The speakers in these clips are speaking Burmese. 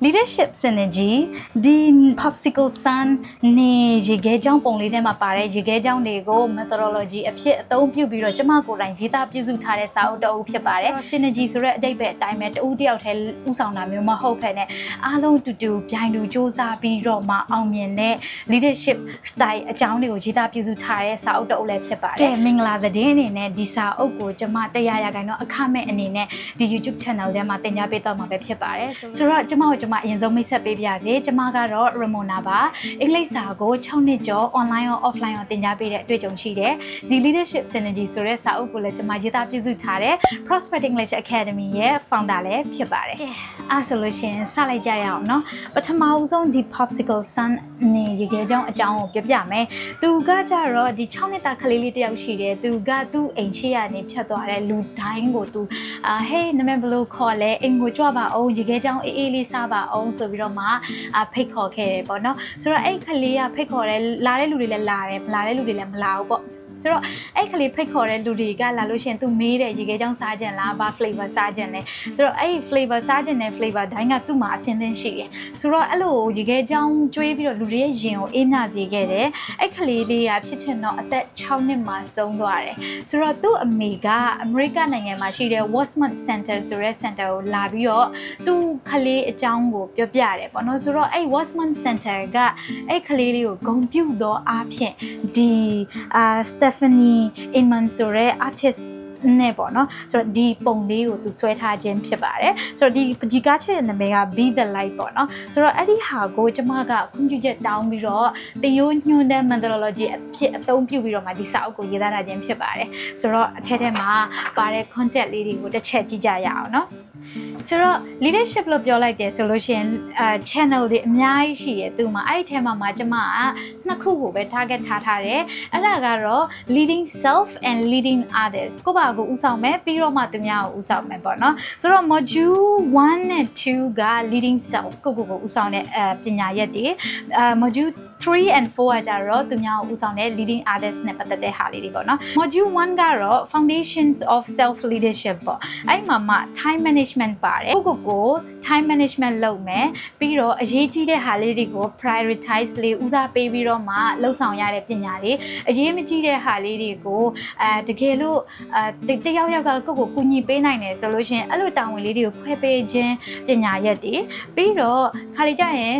Leadership synergy ဒီ popsicle sun နေရေခဲကြောင်းပုံလေးထဲမှာပါတဲ့ရေခဲကြောင်းတွေကို methodology အဖြစ်အသုံးပြုပြီးတော့ကျမကိုယ်တိုင်ရေးသားပြုစုထားတဲ့စာအုပ်တစ်အုပ်ဖြစ်ပါတယ် synergy ဆိုတဲ့အဓိပ္ပာယ်အတိုင်းပဲတဦးတစ်ယောက်တည်းဥဆောင်တာမျိုးမဟုတ်ဘဲနဲ့အားလုံးတူတူပြိုင်တူစ조사ပြီးတော့မှအောင်မြင်တဲ့ leadership style အကြောင်းတွေကိုရေးသားပြုစုထားတဲ့စာအုပ်တစ်အုပ်လည်းဖြစ်ပါတယ်တဲ့မင်္ဂလာသတင်းအနေနဲ့ဒီစာအုပ်ကိုကျမ100ရာခိုင်နှုန်းအခမဲ့အနေနဲ့ဒီ YouTube channel ထဲမှာတင်ပြပေးတော့မှာပဲဖြစ်ပါတယ်ဆိုတော့ကျမအရင်ဆုံးမိတ်ဆက်ပေးပြစေကျမကတော့ Ramona ပါအင်္ဂလိပ်စာကို6နှစ်ကျော် online ရော offline ရောသင်ကြားပေးတဲ့အတွေ့အကြုံရှိတယ်ဒီ leadership synergy ဆိုတဲ့စာအုပ်ကိုလည်းကျမရေးသားပြုစုထားတဲ့ Prospect English Academy ရဲ့ founder လည်းဖြစ်ပါတယ်အဲ့ဆိုလို့ရှိရင်စလိုက်ကြရအောင်เนาะပထမဦးဆုံးဒီ popsicle sun နေရေခဲကြောင်းအကြောင်းကိုပြပြမယ်သူကကြတော့ဒီ6နှစ်သားကလေးလေးတယောက်ရှိတယ်သူကသူ့အိမ်ရှိရနေဖြတ်သွားတဲ့လူတိုင်းကိုသူဟေးနာမည်ဘယ်လိုခေါ်လဲအိမ်ကိုကြွပါအောင်ရေခဲကြောင်းအေးလေးစားပါအောင်ဆိုပြီးတော့မှဖိတ်ခေါ်ခဲ့တယ်ပေါ့နော်ဆိုတော့အဲ့ခလေးကဖိတ်ခေါ်တယ်လာတဲ့လူတွေလည်းလာတယ်မလာတဲ့လူတွေလည်းမလာဘူးပေါ့ဆိုတော့အဲ့ခလေးဖိတ်ခေါ်တဲ့လူတွေကလာလို့ရှိရင်သူမေးတယ်ရေခဲကြောင်းစားကြင်လားဘာ flavor စားကြင်လဲဆိုတော့အဲ့ flavor စားကြင်တဲ့ flavor တိုင်းကသူ့မှာအဆင်သင့်ရှိတယ်ဆိုတော့အဲ့လိုရေခဲကြောင်းကျွေးပြီးတော့လူတွေရဲ့ရင်ကိုအေးမြစေခဲ့တယ်အဲ့ခလေးလေးကဖြစ်ချင်တော့အသက်6နှစ်မှာဆုံးသွားတယ်ဆိုတော့သူ့အမေကအမေရိကနိုင်ငံမှာရှိတဲ့ Westmont Center ဆိုတဲ့ center ကိုလာပြီးတော့သူ့ခလေးအကြောင်းကိုပြောပြတယ်ပေါ့နော်ဆိုတော့အဲ့ Westmont Center ကအဲ့ခလေးလေးကိုဂုဏ်ပြုသောအားဖြင့်ဒီ Stephanie Inman ဆိုတဲ့ artist နဲ့ပေါ့နော်ဆိုတော့ဒီပုံလေးကိုသူဆွဲထားခြင်းဖြစ်ပါတယ်ဆိုတော့ဒီကားချက်ရဲ့နာမည်က Be the Light ပေါ့နော်ဆိုတော့အဲ့ဒီဟာကိုကျမကခွင့်ပြုချက်တောင်းပြီးတော့တရိုးညွှန်းတဲ့ methodology အဖြစ်အသုံးပြုပြီးတော့မှဒီစာအုပ်ကိုရေးသားထားခြင်းဖြစ်ပါတယ်ဆိုတော့အထက်ထဲမှာပါတဲ့ content လေးတွေကိုတစ်ချက်ကြည့်ကြရအောင်နော်ဆိုတော့ leadership လို့ပြောလိုက်တယ်ဆိုလို့ရှိရင် channel တွေအများကြီးရှိတယ်သူမှာအဲ့ဒီထဲမှာကျမကနှစ်ခုကိုပဲ target ထားတယ်အဲ့ဒါကတော့ leading self and leading others ကိုယ့်ဘာကိုဦးဆောင်မယ်ပြီးတော့မှသူများကိုဦးဆောင်မယ်ပေါ့နော်ဆိုတော့ module 1 နဲ့ 2 က leading self ကိုယ့်ကိုဦးဆောင်တဲ့ပညာရပ်တွေmodule 3 and 4 ကကြတော့သူများကိုဦးဆောင်တဲ့ leading others နဲ့ပတ်သက်တဲ့ဟာလေးတွေပေါ့နော် module 1 ကတော့ foundations of self leadership ပေါ့အဲ့မှာ time management ပါတယ်ကို time management လုပ်မယ်ပြီးတော့အရေးကြီးတဲ့ဟာလေးတွေကို prioritize လေးဦးစားပေးပြီးတော့မှလှုပ်ဆောင်ရတဲ့ပညာတွေအရေးမကြီးတဲ့ဟာလေးတွေကိုတကယ်လို့တယောက်ကကိုကူညီပေးနိုင်တယ်ဆိုလို့ရှိရင်အဲ့လိုတာဝန်လေးတွေကိုခွဲပေးခြင်းပညာရပ်တွေပြီးတော့ခါလေးကြရင်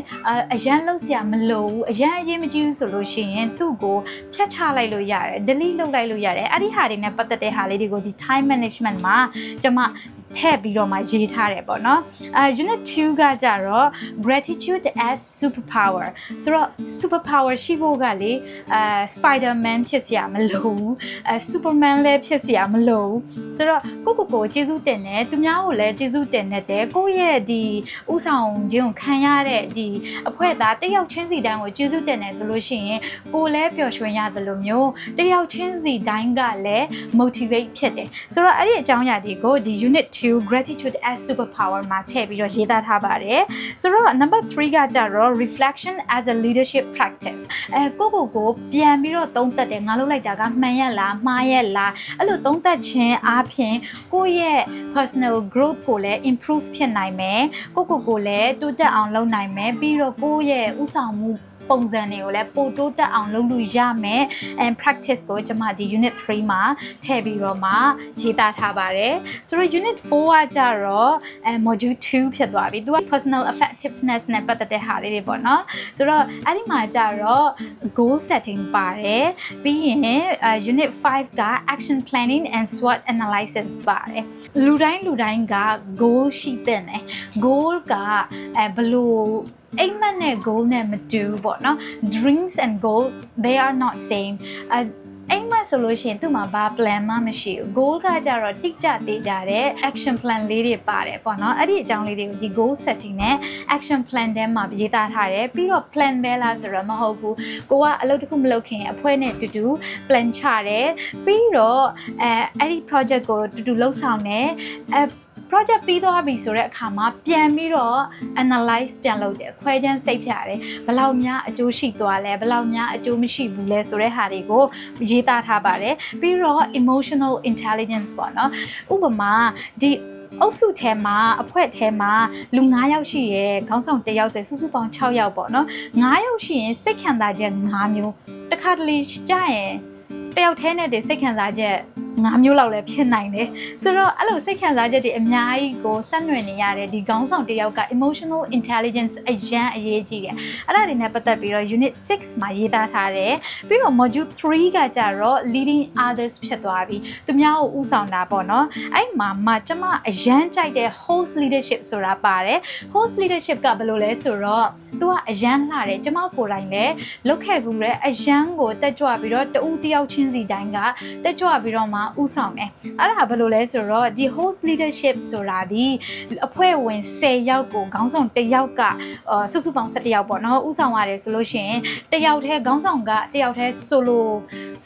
အရန်လှုပ်ရှားမလို့ဘူးအရန်အရေးမကြီးဘူးဆိုလို့ရှိရင်သူ့ကိုဖြတ်ချလိုက်လို့ရတယ် delete လုပ်လိုက်လို့ရတယ်အဲ့ဒီဟာတွေနဲ့ပတ်သက်တဲ့ဟာလေးတွေကိုဒီ time management မှာကျွန်မထည့်ပြီးတော့မှရေးထားတယ်ပေါ့နော်unit 2 ကကြတော့ gratitude as superpower ဆိုတော့ superpower ရှိဖို့ကလေSpider-Man ဖြစ်စရာမလိုဘူးSuperman လည်းဖြစ်စရာမလိုဘူးဆိုတော့ကိုကျေးဇူးတင်တယ်သူများကိုလည်းကျေးဇူးတင်တယ်ကိုရဲ့ဒီဥဆောင်ခြင်းကိုခံရတဲ့ဒီအဖွဲ့သားတယောက်ချင်းစီတိုင်းကိုကျေးဇူးတင်တယ်ဆိုလို့ရှိရင်ကိုလည်းပျော်ရွှင်ရတယ်လို့မျိုးတယောက်ချင်းစီတိုင်းကလည်း motivate ဖြစ်တယ်ဆိုတော့အဲ့ဒီအကြောင်းအရာတွေကိုဒီ unit 2 gratitude as superpower မှာထည့်ပြီးတော့ရေးသားထားပါတယ်ဆိုတော့ number 3 ကကြတော့ reflection as a leadership practice ကိုပြန်ပြီးတော့သုံးသပ်တယ်ငါလုပ်လိုက်တာကမှန်ရလားမှားရလားအဲ့လိုသုံးသပ်ခြင်းအားဖြင့်ကိုရဲ့ personal growth ကိုလည်း improve ဖြစ်နိုင်မယ်ကိုလည်းတိုးတက်အောင်လုပ်နိုင်မယ်ပြီးတော့ကိုရဲ့ဥဆောင်မှုပုံစံတွေကိုလည်းပိုတိုးတက်အောင်လုပ်လို့ရမယ် and practice ကိုကျွန်မဒီ unit 3 မှာထည့်ပြီးတော့မှရေးသားထားပါတယ်ဆိုတော့ unit 4 ကကြတော့module 2 ဖြစ်သွားပြီသူက personal effectiveness နဲ့ပတ်သက်တဲ့ဟာလေးတွေပေါ့နော်ဆိုတော့အဲ့ဒီမှာကြတော့ goal setting ပါတယ်ပြီးရင် unit 5 က action planning and SWOT analysis ပါတယ်လူတိုင်းက goal ရှိတဲ့ね goal ကဘလို့အိမ်မက်နဲ့ goal နဲ့မတူဘူးပေါ့နော် dreams and goal they are not same အိမ်မက်ဆိုလို့ရှိရင်သူ့မှာဘာ plan မှမရှိဘူး goal ကကြတော့တိကျသေးကြတဲ့ action plan လေးတွေပါတယ်ပေါ့နော်အဲ့ဒီအကြောင်းလေးတွေကိုဒီ goal setting နဲ့ action plan ထဲမှာရေးသားထားတယ်ပြီးတော့ plan ပဲလားဆိုတော့မဟုတ်ဘူးကိုကအလုပ်တစ်ခုမလုပ်ခင်အဖွဲ့နဲ့တူတူ plan ချတယ်ပြီးတော့အဲ့ဒီ project ကိုတူတူလှုပ်ဆောင်တယ်project ပြီးသွားပြီဆိုတဲ့အခါမှာပြန်ပြီးတော့ analyze ပြန်လုပ်တယ်ခွဲခြမ်းစိတ်ဖြာတယ်ဘယ်လောက်များအကျိုးရှိသွားလဲဘယ်လောက်များအကျိုးမရှိဘူးလဲဆိုတဲ့ဟာတွေကိုရေးသားထားပါတယ်ပြီးတော့ emotional intelligence ပေါ့နော်ဥပမာဒီ အုပ်စုထဲမှာအဖွဲ့ထဲမှာလူ9ယောက်ရှိရဲခေါင်းဆောင်1ယောက်ဆိုစုစုပေါင်း6ယောက်ပေါ့နော်9ယောက်ရှိရင်စိတ်ခံစားချက်5မျိုးတခါတလေကြာရင်တယောက်ထဲနဲ့တည်းစိတ်ခံစားချက်5မျိုးလောက်လည်းဖြစ်နိုင်တယ်ဆိုတော့အဲ့လိုစိတ်ခံစားချက်တွေအများကြီးကိုဆက်နွယ်နေရတယ်ဒီခေါင်းဆောင်တစ်ယောက်က emotional intelligence အရန်အရေးကြီးတယ်အဲ့ဒါတွေနဲ့ပတ်သက်ပြီးတော့ unit 6မှာရေးသားထားတယ်ပြီးတော့ module 3ကကြတော့ leading others ဖြစ်သွားပြီသူများကိုဦးဆောင်တာပေါ့နော်အဲ့မှာကျမအရန်ကြိုက်တဲ့ host leadership ဆိုတာပါတယ် host leadership ကဘယ်လိုလဲဆိုတော့သူကအရန်လှတယ်ကျမကိုယ်တိုင်လည်းလုပ်ခဲ့ဘူးတဲ့အရန်ကိုတက်ကြွပြီးတော့တဦးတယောက်ချင်းစီတိုင်းကတက်ကြွပြီးတော့မှဦးဆောင်တယ်အဲ့ဒါဘယ်လိုလဲဆိုတော့ဒီ host leadership ဆိုတာဒီအဖွဲ့ဝင်10ယောက်ကိုခေါင်းဆောင်1ယောက်ကစုစုပေါင်း17ယောက်ပေါ့နော်ဦးဆောင်ရတယ်ဆိုလို့ရှိရင်1ယောက်တည်းခေါင်းဆောင်က1ယောက်တည်း solo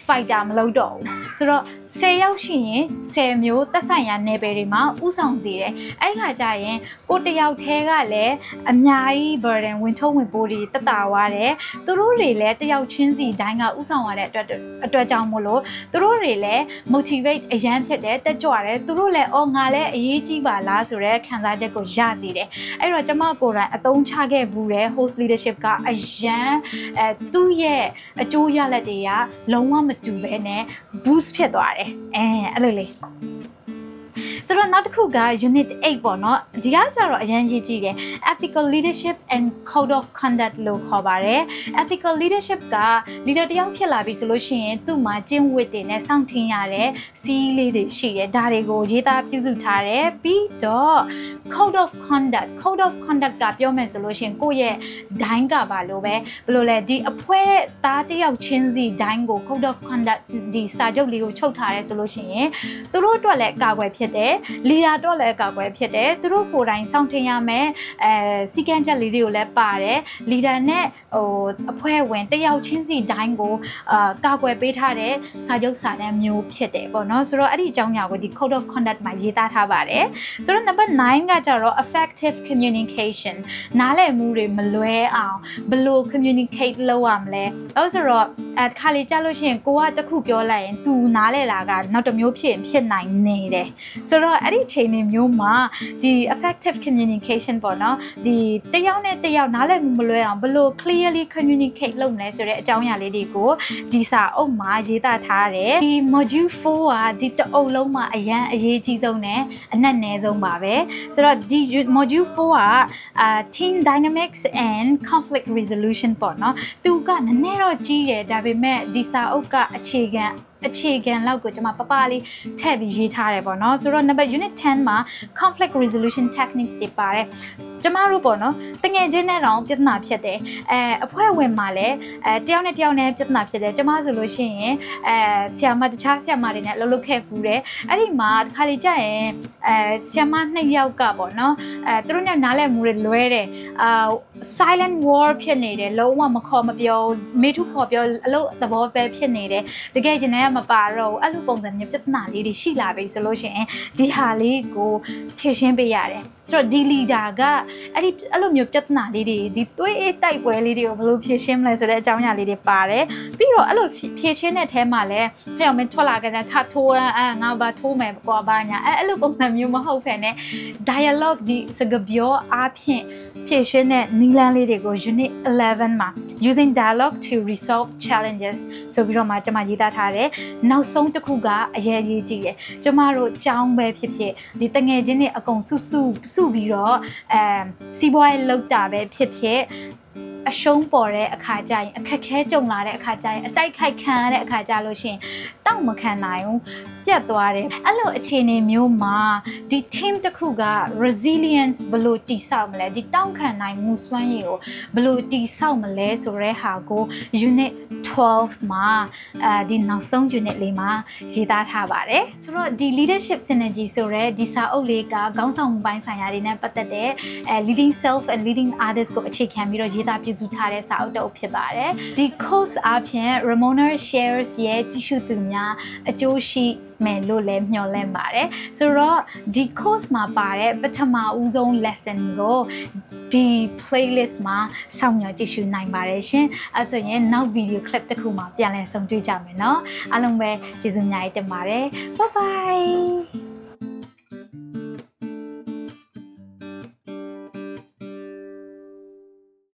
fighter မလုပ်တော့ဘူးဆိုတော့10ယောက်ရှိရင်10မျိုးသက်ဆိုင်ရာနယ်ပယ်တွေမှာဥဆောင်စေတယ်အဲ့ခါကျရင်ကိုတယောက်တည်းကလည်းအများကြီး burden ဝင်ထုံးဝင်ပိုးတွေတက်တာွားတယ်သူတို့တွေလည်းတယောက်ချင်းစီတိုင်းကဥဆောင်ရတဲ့အတွက်ကြောင့်မို့လို့သူတို့တွေလည်း motivate အရန်ဖြစ်တယ်တက်ကြွတယ်သူတို့လည်းငါလည်းအရေးကြီးပါလားဆိုတဲ့ခံစားချက်ကိုရစေတယ်အဲ့တော့ကျမကိုယ်တိုင်အသုံးချခဲ့ဘူးတဲ့ host leadership ကအရန်သူ့ရဲ့အကျိုးရလဒ်တွေကလုံးဝမတူဘဲနဲ့ boost ဖြစ်သွားတယ်အဲ့လိုလေဆိုတော့နောက်တစ်ခုက unit 8ပေါ့နော်ဒီကကြတော့အရင်ရေးကြည့်တယ် ethical leadership and code of conduct လို့ခေါ်ပါတယ် ethical leadership က leader တယောက်ဖြစ်လာပြီဆိုလို့ရှိရင်သူ့မှာကျင့်ဝတ်တွေနဲ့စောင့်ထင်းရတဲ့စီးလေးတွေရှိတယ်ဒါတွေကိုရေးသားပြုစုထားတယ်ပြီးတော့ code of conduct ကပြောမယ်ဆိုလို့ရှိရင်ကိုယ့်ရဲ့ဒိုင်းကပါလို့ပဲဘယ်လိုလဲဒီအဖွဲ့သားတယောက်ချင်းစီဒိုင်းကို code of conduct ဒီစာချုပ်လေးကိုချုပ်ထားရဲဆိုလို့ရှိရင်သူတို့အတွက်လည်းအကာအကွယ်ဖြစ်တယ်လီဒါတော့လည်းအကာအကွယ်ဖြစ်တယ်သူတို့ကိုယ်တိုင်စောင့်ထင်းရမယ်စီကံချက်လေးတွေကိုလည်းပါတယ်လီဒါနဲ့အဖွဲ့ဝင်တယောက်ချင်းစီဒိုင်းကိုကာကွယ်ပေးထားတဲ့စာချုပ်စာတမ်းမျိုးဖြစ်တယ်ပေါ့နော်ဆိုတော့အဲ့ဒီအကြောင်းအရာကိုဒီ code of conduct မှာရေးသားထားပါတယ်ဆိုတော့ number 9ကကြတော့ effective communication နားလည်မှုတွေမလွဲအောင်ဘယ်လို communicate လုပ်ရမလဲအဲ့ဆိုတော့ခါလေးကြားလို့ရှိရင်ကိုကတစ်ခုပြောလိုက်ရင် तू နားလည်တာကနောက်တစ်မျိုးဖြစ်နိုင်နေတယ်ဆိုတော့အဲ့ဒီချိန်မျိုးမှာဒီ effective communication ပေါ့နော်ဒီတယောက်နဲ့တယောက်နားလည်မှုမလွဲအောင်ဘယ်လို clearly communicate လုပ်မလဲဆိုတဲ့အကြောင်းအရာလေးတွေကိုဒီစာအုပ်မှာရေးသားထားတယ်ဒီ module 4ကဒီတအုပ်လုံးမှာအရန်အရေးကြီးဆုံးနဲ့အနက်နဲဆုံးပါပဲဆိုတော့ဒီ module 4ကteam dynamics and conflict resolution ပေါ့နော်သူကနည်းနည်းတော့ကြီးတယ်ဒါပေမဲ့ဒီစာအုပ်ကအခြေခံလောက်ကိုကျွန်မပပလေးထည့်ပြီးရေးထားတယ်ပေါ့နော်ဆိုတော့ number unit 10မှာ conflict resolution techniques တွေပါတယ်ကျမတို့ပေါ့နော်တငယ်ချင်းနဲ့တောင်ပြဿနာဖြစ်တယ်အဖွဲ့ဝင်မှာလည်းတယောက်နဲ့တယောက်နဲ့ပြဿနာဖြစ်တယ်ကျမဆိုလို့ရှိရင်ဆရာမတခြားဆရာမတွေနဲ့လှုပ်ခဲ့ဘူးတယ်အဲ့ဒီမှာတစ်ခါလေကြာရင်ဆရာမ2ယောက်ကပေါ့နော်သူတို့နဲ့နားလည်မှုတွေလွဲတယ်silent war ဖြစ်နေတယ်လုံးဝမခေါ်မပြောမေထုခေါ်ပြောအလုပ်သဘောပဲဖြစ်နေတယ်တကယ်ကျင်တဲ့မပါတော့အဲ့လိုပုံစံမျိုးပြဿနာလေးတွေရှိလာပြီဆိုလို့ရှိရင်ဒီဟာလေးကိုဖြေရှင်းပေးရတယ်ဆိုတော့ဒီ leader ကအဲ့လိုမျိုးပြဿနာလေးတွေဒီသွေးအေးတိုက်ပွဲလေးတွေကိုဘယ်လိုဖြေရှင်းမလဲဆိုတဲ့အကြောင်းအရာလေးတွေပါတယ်ပြီးတော့အဲ့လိုဖြေရှင်းတဲ့အထဲမှာလည်းဖျောက်မင်းထွက်လာကြတဲ့ထထိုးငါဘာထိုးမယ်ကွာဘာညာအဲ့လိုပုံစံမျိုးမဟုတ်ဖ ೇನೆ dialogue ဒီစကားပြောအားဖြင့်ဖြေရှင်းတဲ့နည်းလမ်းလေးတွေကို unit 11မှာ using dialogue to resolve challenges ဆိုပြီးတော့မှကျွန်မရေးသားထားတယ်နောက်ဆုံးတစ်ခုကအရေးကြီးတယ်ကျမတို့ကြောင်းပဲဖြစ်ဖြစ်ဒီတငယ်ချင်းတွေအကုန်စုပြီးတော့စီးပွားရေးလုပ်တာပဲဖြစ်ဖြစ်အရှုံးပေါ်တဲ့အခါကျရင်အခက်ခဲကြုံလာတဲ့အခါကျရင်အတိုက်ခိုက်ခံရတဲ့အခါကျလို့ရှိရင်တောက်မခံနိုင်ဘူးပြတ်သွားတယ်အဲ့လိုအခြေအနေမျိုးမှာဒီ team တစ်ခုက resilience ဘယ်လိုတည်ဆောက်မလဲဒီတောင့်ခံနိုင်မှုစွမ်းရည်ကိုဘယ်လိုတည်ဆောက်မလဲဆိုတဲ့ဟာကို unit 12မှာဒီနောက်ဆုံး unit လေးမှာရေးသားထားပါတယ်ဆိုတော့ဒီ leadership synergy ဆိုတဲ့ဒီစာအုပ်လေးကခေါင်းဆောင်မှုပိုင်းဆိုင်ရာတွေနဲ့ပတ်သက်တဲ့ leading self and leading others ကိုအခြေခံပြီးတော့ရေးသားပြုစုထားတဲ့စာအုပ်တစ်အုပ်ဖြစ်ပါတယ်ဒီ course အပြင် Ramona shares ရဲ့ကြည့်ရှုသူများအကျိုးရှိမယ်လို့လည်းမျှော်လင့်ပါတယ်ဆိုတော့ဒီ course မှာပါတဲ့ပထမဦးဆုံး lesson ကိုဒီ playlist မှာစောင့်မျှော်ကြည့်ရှုနိုင်ပါတယ်ရှင်အဲဆိုရင်နောက် video clip တစ်ခုမှာပြန်လည်ဆုံတွေ့ကြမယ်เนาะအားလုံးပဲကျေးဇူးအများကြီးတင်ပါတယ် bye bye